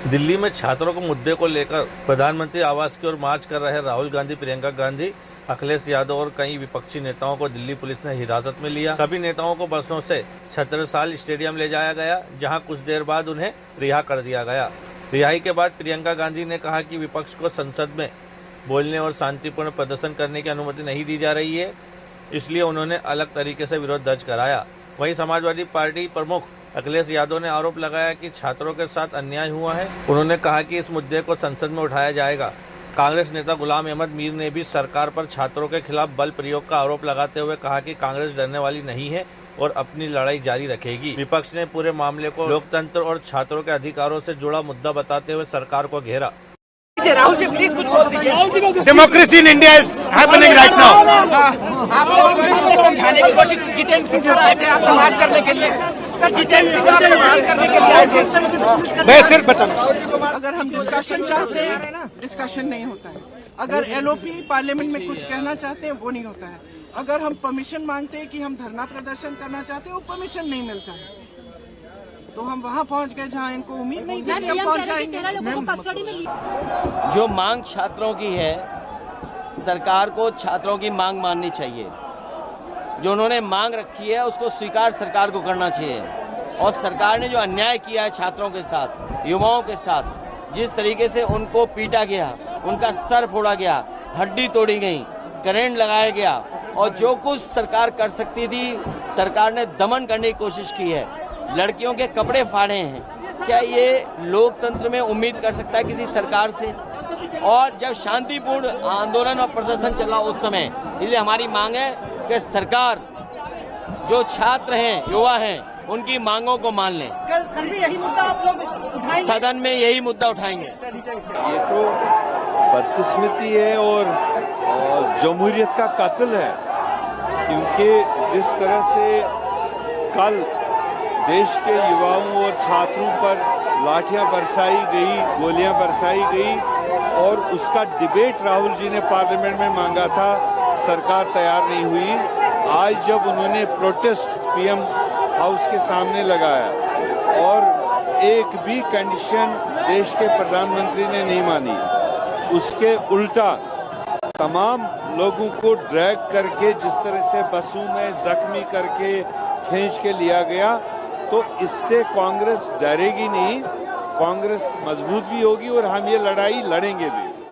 दिल्ली में छात्रों के मुद्दे को लेकर प्रधानमंत्री आवास की ओर मार्च कर रहे राहुल गांधी, प्रियंका गांधी, अखिलेश यादव और कई विपक्षी नेताओं को दिल्ली पुलिस ने हिरासत में लिया। सभी नेताओं को बसों से छत्रसाल स्टेडियम ले जाया गया, जहां कुछ देर बाद उन्हें रिहा कर दिया गया। रिहाई के बाद प्रियंका गांधी ने कहा कि विपक्ष को संसद में बोलने और शांतिपूर्ण प्रदर्शन करने की अनुमति नहीं दी जा रही है, इसलिए उन्होंने अलग तरीके से विरोध दर्ज कराया। वहीं समाजवादी पार्टी प्रमुख अखिलेश यादव ने आरोप लगाया कि छात्रों के साथ अन्याय हुआ है। उन्होंने कहा कि इस मुद्दे को संसद में उठाया जाएगा। कांग्रेस नेता गुलाम अहमद मीर ने भी सरकार पर छात्रों के खिलाफ बल प्रयोग का आरोप लगाते हुए कहा कि कांग्रेस डरने वाली नहीं है और अपनी लड़ाई जारी रखेगी। विपक्ष ने पूरे मामले को लोकतंत्र और छात्रों के अधिकारों से जुड़ा मुद्दा बताते हुए सरकार को घेरा। राहुल जी प्लीज कुछ बोल दीजिए। Democracy in India is happening right now. आप लोग समझाने की कोशिश, जितेंद्र सिंह सर आए थे आपको बात करने के लिए। सर जितेंद्र सिंह आपको बात करने के लिए आए थे। मैं सिर्फ बचा, अगर हम डिस्कशन चाहते हैं, डिस्कशन नहीं होता है। अगर एलओपी पार्लियामेंट में कुछ कहना चाहते हैं, वो नहीं होता है। अगर हम परमिशन मांगते हैं कि हम धरना प्रदर्शन करना चाहते हैं, वो परमिशन नहीं मिलता है। तो हम वहाँ पहुँच गए जहाँ इनको उम्मीद नहीं थी कि हम पहुँच जाएंगे। जो मांग छात्रों की है, सरकार को छात्रों की मांग माननी चाहिए। जो उन्होंने मांग रखी है उसको स्वीकार सरकार को करना चाहिए। और सरकार ने जो अन्याय किया है छात्रों के साथ, युवाओं के साथ, जिस तरीके से उनको पीटा गया, उनका सर फोड़ा गया, हड्डी तोड़ी गई, करंट लगाया गया और जो कुछ सरकार कर सकती थी सरकार ने दमन करने की कोशिश की है। लड़कियों के कपड़े फाड़े हैं। क्या ये लोकतंत्र में उम्मीद कर सकता है किसी सरकार से? और जब शांतिपूर्ण आंदोलन और प्रदर्शन चला उस समय, इसलिए हमारी मांग है कि सरकार जो छात्र हैं, युवा हैं, उनकी मांगों को मान लें। कल भी यही मुद्दा आप लोग उठाएंगे? सदन में यही मुद्दा उठाएंगे। ये तो बदकिस्मती है और जमहूरियत का कत्ल है, क्योंकि जिस तरह से कल देश के युवाओं और छात्रों पर लाठियां बरसाई गई, गोलियां बरसाई गई और उसका डिबेट राहुल जी ने पार्लियामेंट में मांगा था, सरकार तैयार नहीं हुई। आज जब उन्होंने प्रोटेस्ट पीएम हाउस के सामने लगाया और एक भी कंडीशन देश के प्रधानमंत्री ने नहीं मानी, उसके उल्टा तमाम लोगों को ड्रैग करके जिस तरह से बसों में जख्मी करके खींच के लिया गया, तो इससे कांग्रेस डरेगी नहीं, कांग्रेस मजबूत भी होगी और हम ये लड़ाई लड़ेंगे भी।